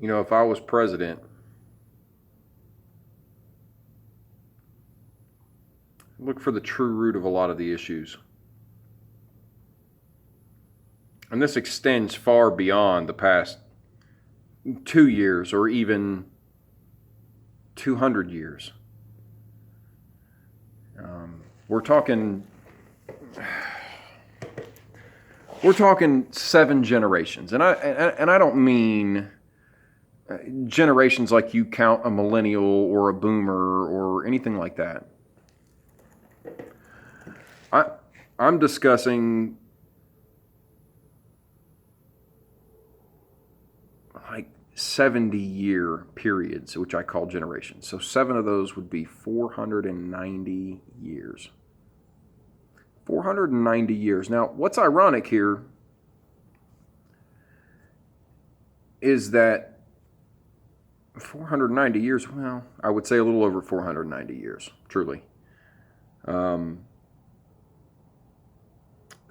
If I was president, look for the true root of a lot of the issues. And this extends far beyond the past 2 years or even 200 years. We're talking 7 generations, and I don't mean generations like you count a millennial or a boomer or anything like that. I'm discussing like 70-year periods, which I call generations. So 7 of those would be 490 years. 490 years. Now, what's ironic here is that 490 years, well, I would say a little over 490 years, truly.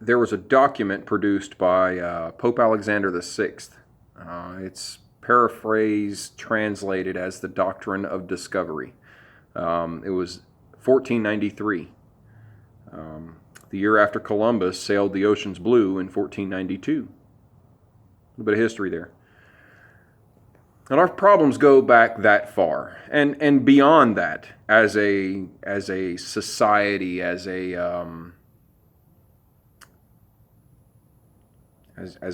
There was a document produced by Pope Alexander VI. It's paraphrased, translated as the Doctrine of Discovery. It was 1493. The year after Columbus sailed the oceans blue in 1492. A little bit of history there. And our problems go back that far, and beyond that, as a society, as a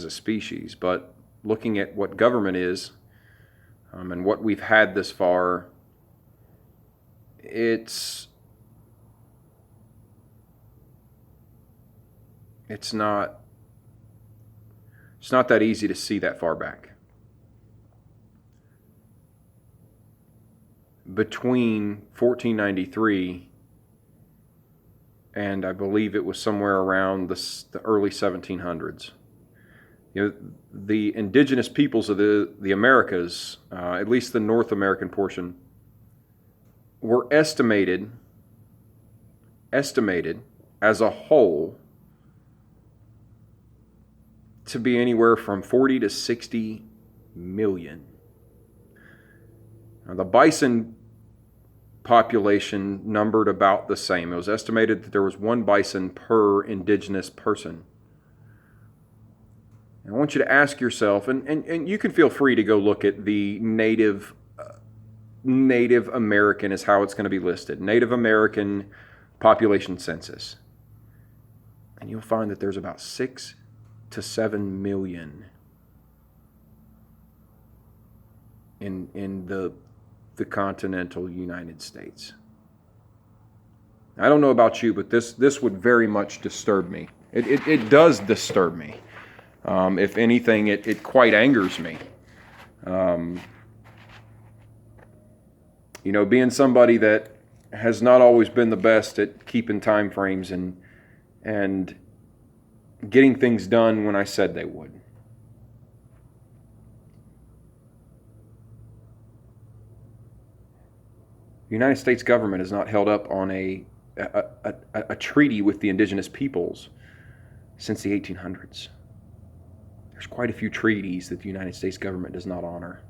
species. But looking at what government is, and what we've had this far, it's not that easy to see that far back. Between 1493 and I believe it was somewhere around the early 1700s, the indigenous peoples of the Americas, at least the North American portion, were estimated as a whole to be anywhere from 40 to 60 million. Now, the bison population numbered about the same. It was estimated that there was 1 bison per indigenous person. And I want you to ask yourself, and you can feel free to go look at the Native American is how it's going to be listed. Native American population census. And you'll find that there's about 6 to 7 million in the continental United States. I don't know about you, but this would very much disturb me. It does disturb me. If anything, it quite angers me. Being somebody that has not always been the best at keeping time frames and getting things done when I said they would. The United States government is not held up on a treaty with the indigenous peoples since the 1800s. There's quite a few treaties that the United States government does not honor.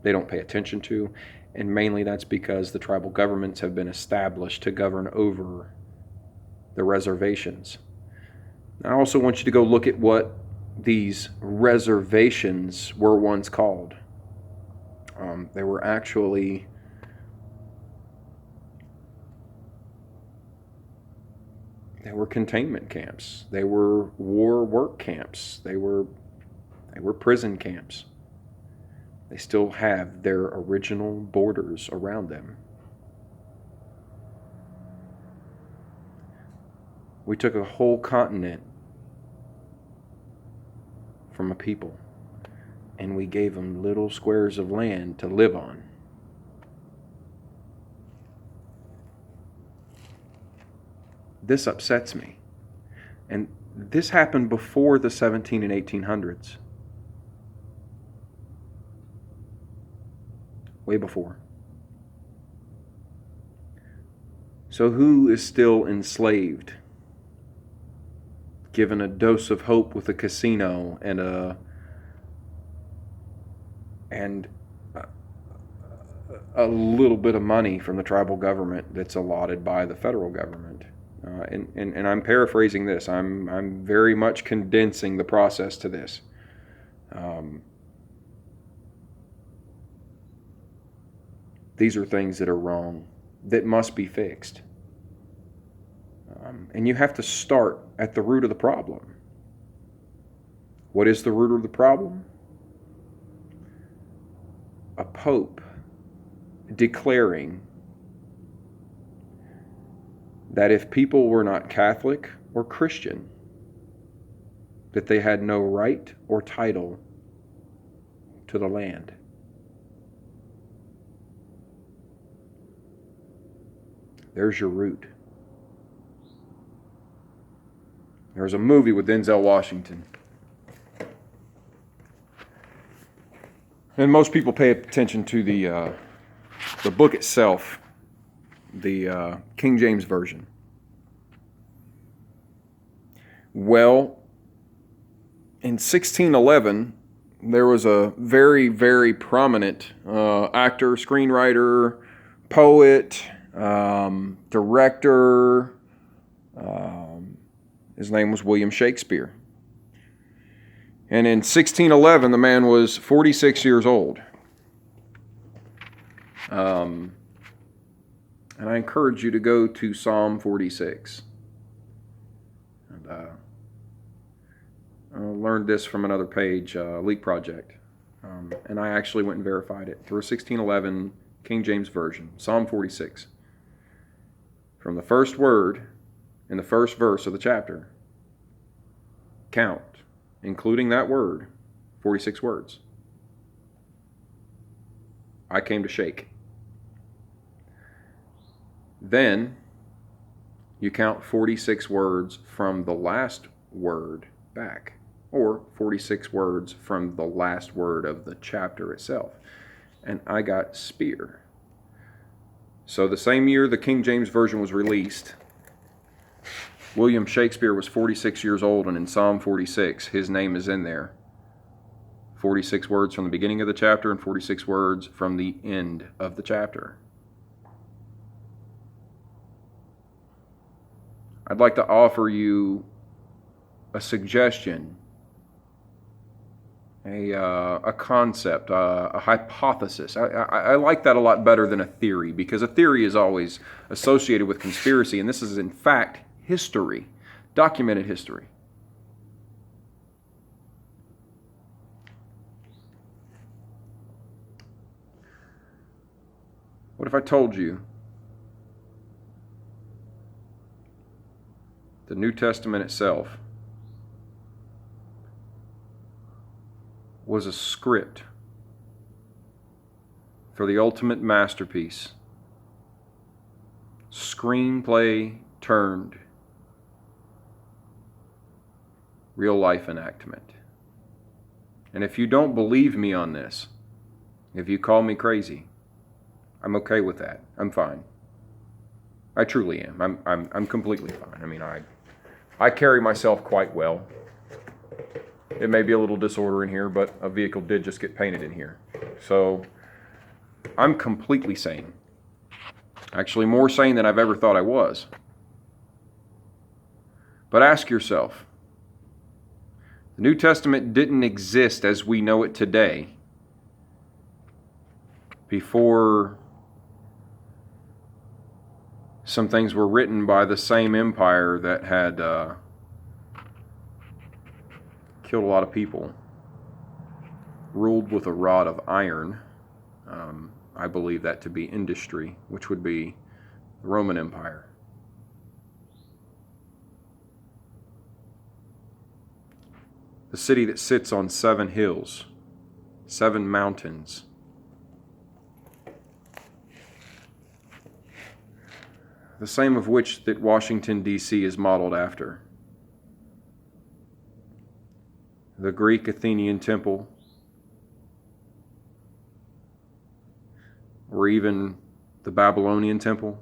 They don't pay attention to, and mainly that's because the tribal governments have been established to govern over the reservations. I also want you to go look at what these reservations were once called. They were actually containment camps. They were war work camps. They were prison camps. They still have their original borders around them. We took a whole continent from a people, and we gave them little squares of land to live on. This upsets me. And this happened before the 17 and 1800s. Way before. So who is still enslaved? Given a dose of hope with a casino and a and a little bit of money from the tribal government that's allotted by the federal government. And I'm paraphrasing this. I'm very much condensing the process to this. These are things that are wrong, that must be fixed. And you have to start at the root of the problem. What is the root of the problem? A pope declaring that if people were not Catholic or Christian, that they had no right or title to the land. There's your root. There's a movie with Denzel Washington. And most people pay attention to the book itself, the King James Version. Well, in 1611, there was a very, very prominent actor, screenwriter, poet, director. His name was William Shakespeare. And in 1611, the man was 46 years old. And I encourage you to go to Psalm 46. And I learned this from another page, Leak Project. And I actually went and verified it through a 1611 King James Version, Psalm 46. From the first word in the first verse of the chapter, count, including that word, 46 words. I came to shake. Then you count 46 words from the last word back, or 46 words from the last word of the chapter itself. And I got spear. So the same year the King James Version was released, William Shakespeare was 46 years old, and in Psalm 46, his name is in there. 46 words from the beginning of the chapter and 46 words from the end of the chapter. I'd like to offer you a suggestion, a concept, a hypothesis. I like that a lot better than a theory, because a theory is always associated with conspiracy, and this is in fact history, documented history. What if I told you the New Testament itself was a script for the ultimate masterpiece, screenplay turned real life enactment? And if you don't believe me on this, if you call me crazy, I'm okay with that. I'm fine. I truly am. I'm completely fine. I mean, I carry myself quite well. It may be a little disorder in here, but a vehicle did just get painted in here. So I'm completely sane. Actually, more sane than I've ever thought I was. But ask yourself, the New Testament didn't exist as we know it today before some things were written by the same empire that had killed a lot of people, ruled with a rod of iron. I believe that to be industry, which would be the Roman Empire. The city that sits on 7 hills, 7 mountains. The same of which that Washington, D.C. is modeled after. The Greek Athenian temple, or even the Babylonian temple,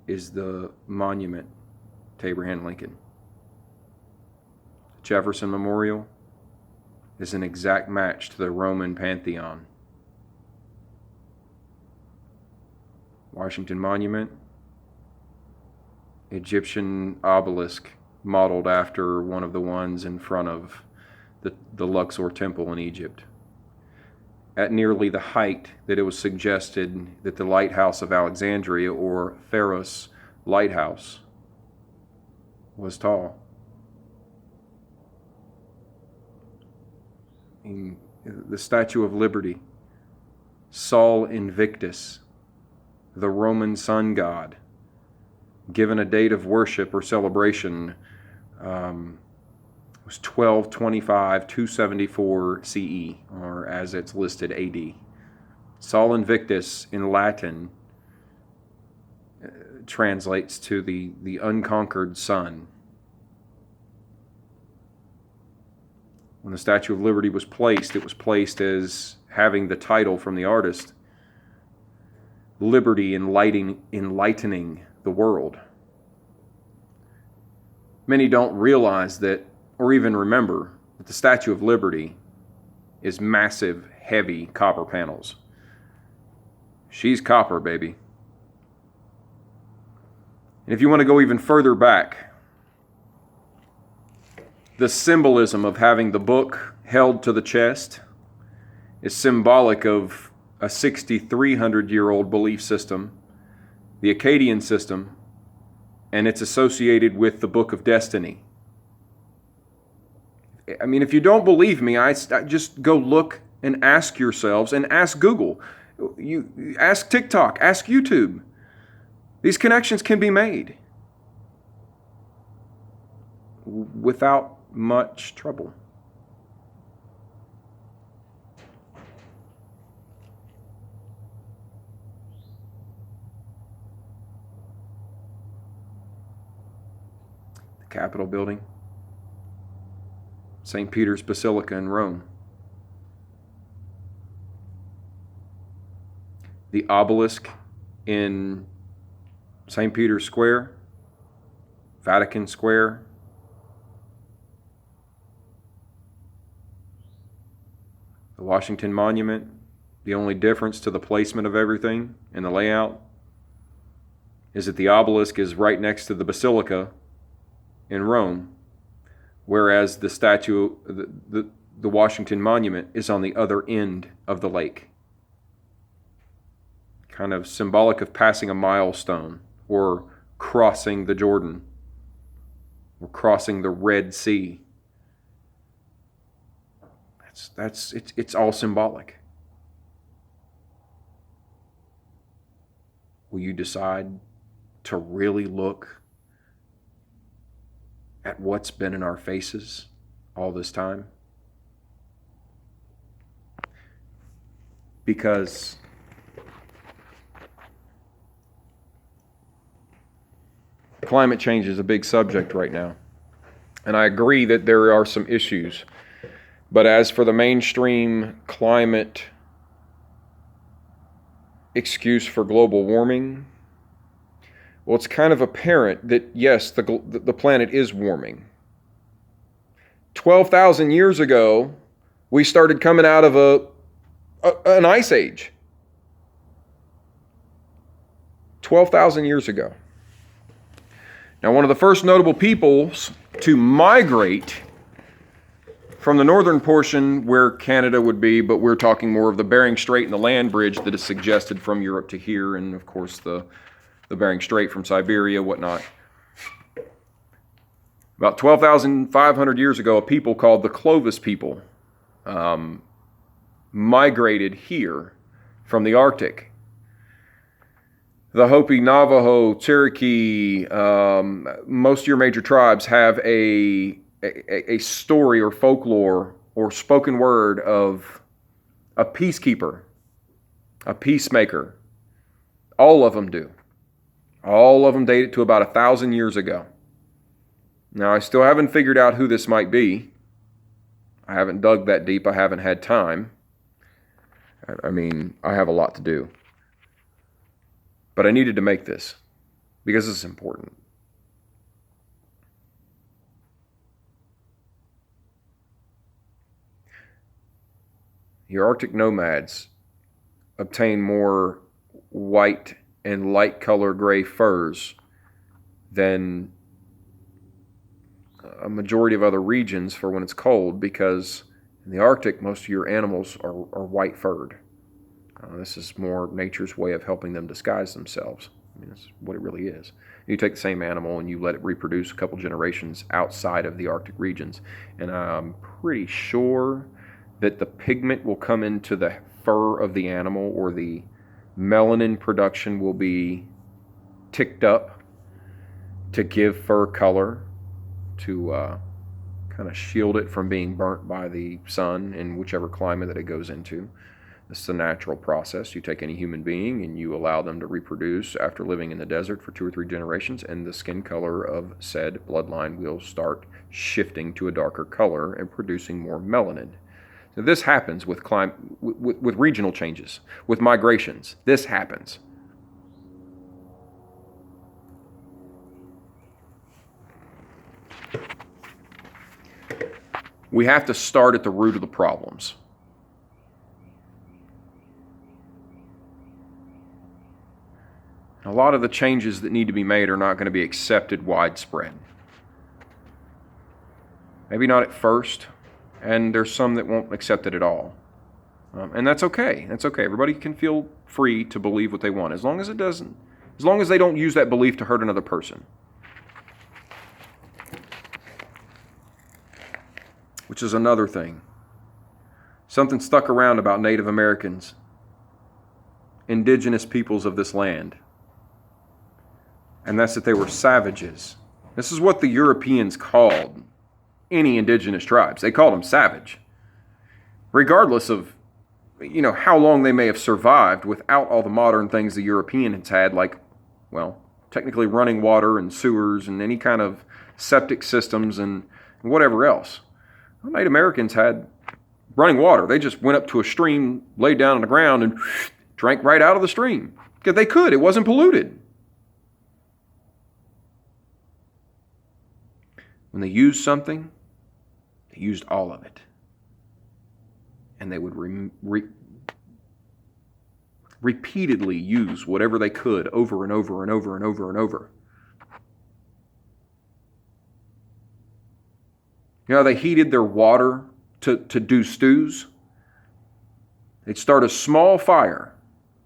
is the monument to Abraham Lincoln. Jefferson Memorial is an exact match to the Roman Pantheon. Washington Monument, Egyptian obelisk modeled after one of the ones in front of the Luxor Temple in Egypt. At nearly the height that it was suggested that the Lighthouse of Alexandria, or Pharos Lighthouse, was tall. The Statue of Liberty, Sol Invictus, the Roman sun god, given a date of worship or celebration, was 1225-274 CE, or as it's listed AD. Sol Invictus in Latin translates to the unconquered sun. When the Statue of Liberty was placed, it was placed as having the title from the artist, Liberty enlightening the world. Many don't realize that, or even remember, that the Statue of Liberty is massive, heavy copper panels. She's copper, baby. And if you want to go even further back, the symbolism of having the book held to the chest is symbolic of a 6,300-year-old belief system, the Akkadian system, and it's associated with the Book of Destiny. I mean, if you don't believe me, I just go look and ask yourselves, and ask Google, you ask TikTok, ask YouTube. These connections can be made without much trouble. The Capitol building, St. Peter's Basilica in Rome, the obelisk in St. Peter's Square, Vatican Square, the Washington Monument. The only difference to the placement of everything and the layout is that the obelisk is right next to the basilica in Rome, whereas the statue, the Washington Monument, is on the other end of the lake. Kind of symbolic of passing a milestone, or crossing the Jordan, or crossing the Red Sea. It's all symbolic. Will you decide to really look at what's been in our faces all this time? Because climate change is a big subject right now. And I agree that there are some issues. But as for the mainstream climate excuse for global warming, well, it's kind of apparent that, yes, the planet is warming. 12,000 years ago, we started coming out of an ice age. 12,000 years ago. Now, one of the first notable peoples to migrate from the northern portion where Canada would be, but we're talking more of the Bering Strait and the land bridge that is suggested from Europe to here, and of course the Bering Strait from Siberia, whatnot. About 12,500 years ago, a people called the Clovis people migrated here from the Arctic. The Hopi, Navajo, Cherokee, most of your major tribes have a story or folklore or spoken word of a peacekeeper, a peacemaker. All of them do. All of them date it to about 1,000 years ago. Now, I still haven't figured out who this might be. I haven't dug that deep. I haven't had time. I mean, I have a lot to do. But I needed to make this because it's important. Your Arctic nomads obtain more white and light color gray furs than a majority of other regions for when it's cold, because in the Arctic, most of your animals are white furred. This is more nature's way of helping them disguise themselves. I mean, that's what it really is. You take the same animal and you let it reproduce a couple generations outside of the Arctic regions, and I'm pretty sure that the pigment will come into the fur of the animal, or the melanin production will be ticked up to give fur color, to kind of shield it from being burnt by the sun in whichever climate that it goes into. This is a natural process. You take any human being and you allow them to reproduce after living in the desert for 2 or 3 generations, and the skin color of said bloodline will start shifting to a darker color and producing more melanin. So this happens with regional changes, with migrations. This happens. We have to start at the root of the problems. A lot of the changes that need to be made are not going to be accepted widespread. Maybe not at first, and there's some that won't accept it at all. And that's okay. That's okay. Everybody can feel free to believe what they want, as long as they don't use that belief to hurt another person. Which is another thing. Something stuck around about Native Americans, indigenous peoples of this land. And that's that they were savages. This is what the Europeans called any indigenous tribes. They called them savage. Regardless of, how long they may have survived without all the modern things the Europeans had, like, well, technically running water and sewers and any kind of septic systems and whatever else. Well, Native Americans had running water. They just went up to a stream, laid down on the ground, and drank right out of the stream. Because they could. It wasn't polluted. When they used something, they used all of it. And they would repeatedly use whatever they could over and over and over and over and over. They heated their water to do stews. They'd start a small fire,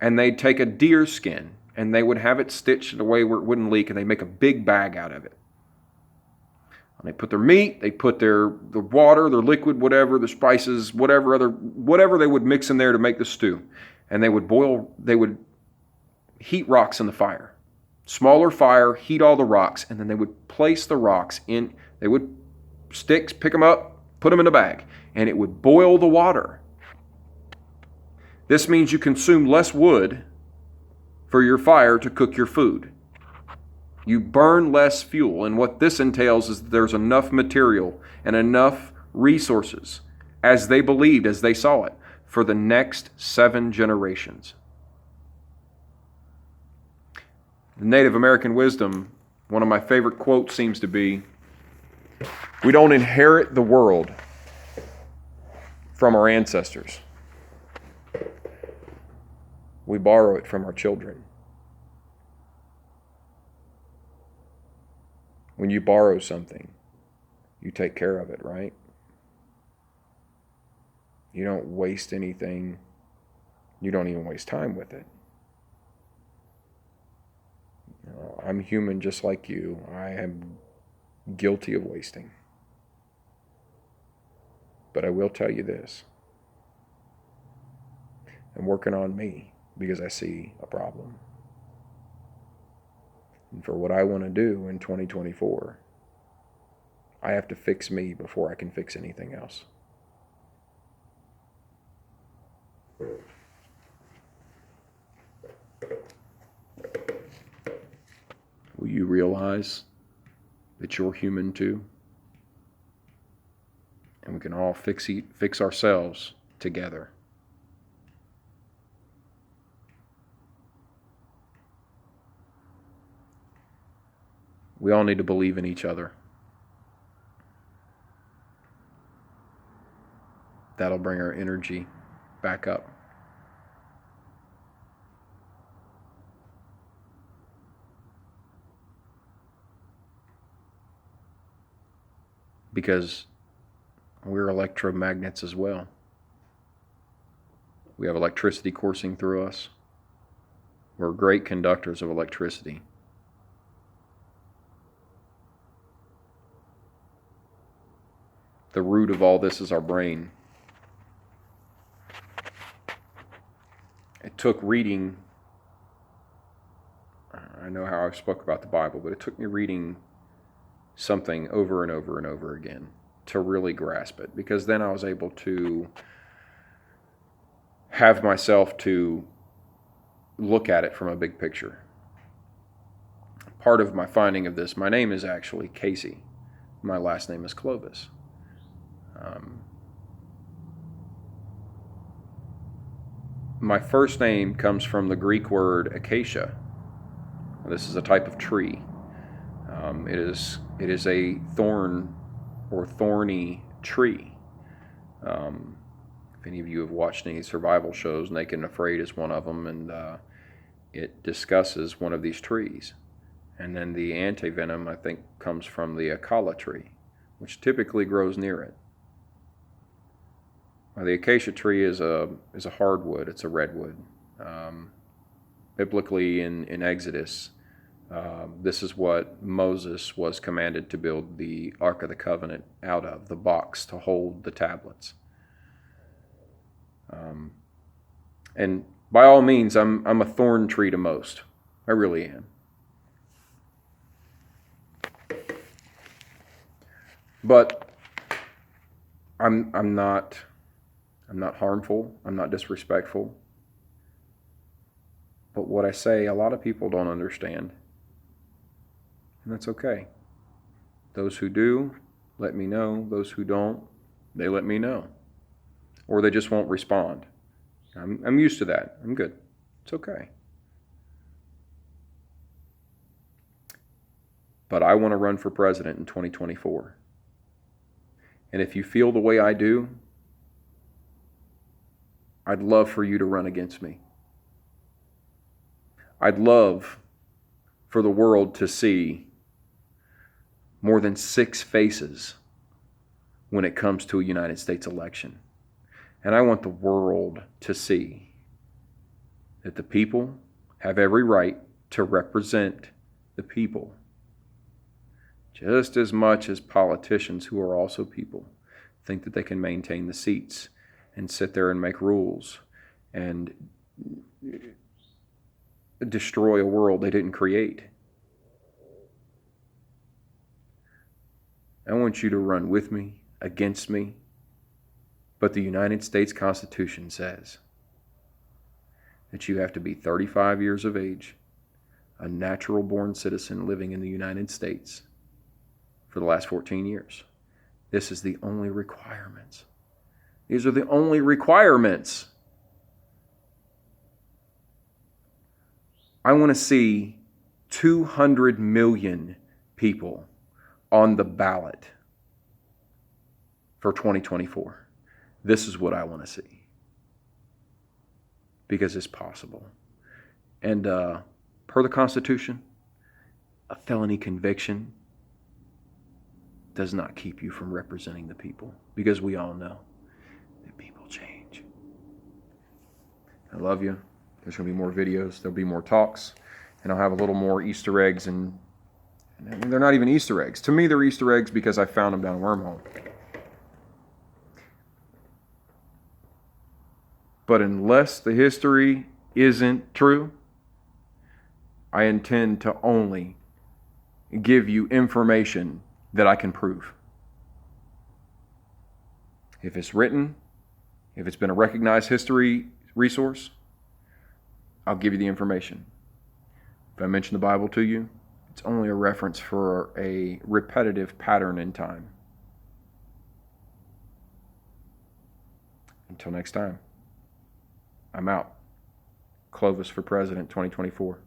and they'd take a deer skin, and they would have it stitched in a way where it wouldn't leak, and they'd make a big bag out of it. And they put their meat, they put the water, their liquid, whatever, the spices, whatever they would mix in there to make the stew. And they would heat rocks in the fire. Smaller fire, heat all the rocks, and then they would place the rocks in, they would sticks, pick them up, put them in a bag, and it would boil the water. This means you consume less wood for your fire to cook your food. You burn less fuel, and what this entails is that there's enough material and enough resources, as they believed, as they saw it, for the next 7 generations. The Native American wisdom, one of my favorite quotes seems to be, we don't inherit the world from our ancestors. We borrow it from our children. When you borrow something, you take care of it, right? You don't waste anything. You don't even waste time with it. I'm human just like you. I am guilty of wasting. But I will tell you this. I'm working on me because I see a problem. And for what I want to do in 2024, I have to fix me before I can fix anything else. Will you realize that you're human too? And we can all fix ourselves together. We all need to believe in each other. That'll bring our energy back up. Because we're electromagnets as well. We have electricity coursing through us. We're great conductors of electricity. The root of all this is our brain. It took reading, I know how I've spoke about the Bible, but it took me reading something over and over and over again to really grasp it, because then I was able to have myself to look at it from a big picture. Part of my finding of this, my name is actually Casey. My last name is Clovis. My first name comes from the Greek word acacia. This is a type of tree. It is a thorn or thorny tree. If any of you have watched any survival shows, Naked and Afraid is one of them, and it discusses one of these trees. And then the antivenom, I think, comes from the acala tree, which typically grows near it. The acacia tree is a hardwood. It's a redwood. Biblically, in Exodus, this is what Moses was commanded to build the Ark of the Covenant out of, the box to hold the tablets. And by all means, I'm a thorn tree to most. I really am. But I'm not harmful. I'm not disrespectful. But what I say, a lot of people don't understand. And that's okay. Those who do, let me know. Those who don't, they let me know. Or they just won't respond. I'm used to that. I'm good. It's okay. But I want to run for president in 2024. And if you feel the way I do, I'd love for you to run against me. I'd love for the world to see more than 6 faces when it comes to a United States election. And I want the world to see that the people have every right to represent the people, just as much as politicians, who are also people, think that they can maintain the seats and sit there and make rules and destroy a world they didn't create. I want you to run with me, against me, but the United States Constitution says that you have to be 35 years of age, a natural-born citizen living in the United States for the last 14 years. This is the only requirements. These are the only requirements. I want to see 200 million people on the ballot for 2024. This is what I want to see. Because it's possible. And per the Constitution, a felony conviction does not keep you from representing the people. Because we all know that people change. I love you. There's going to be more videos. There'll be more talks. And I'll have a little more Easter eggs. And they're not even Easter eggs. To me, they're Easter eggs because I found them down a wormhole. But unless the history isn't true, I intend to only give you information that I can prove. If it's written, if it's been a recognized history resource, I'll give you the information. If I mention the Bible to you, it's only a reference for a repetitive pattern in time. Until next time, I'm out. Clovis for President 2024.